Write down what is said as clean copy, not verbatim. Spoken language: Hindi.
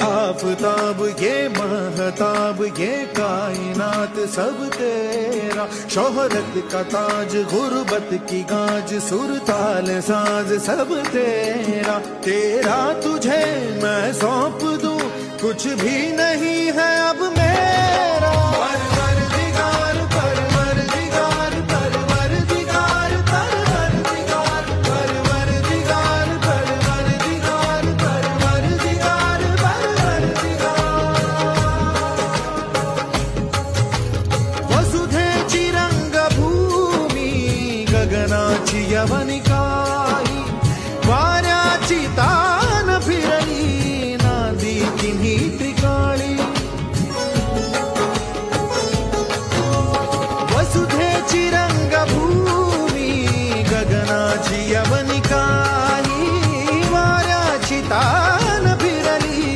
आफताब ये महताब ये कायनात सब तेरा। शोहरत का ताज गुर्बत की गाज सुरताल साज सब तेरा। तेरा तुझे मैं सौंप दूं कुछ भी नहीं है अब मेरा। परवरदिगार परवरदिगार परवरदिगार परवरदिगार परवरदिगार परवरदिगार परवरदिगार परवरदिगार। वसुधेची रंगभूमी गगनाची यवनिका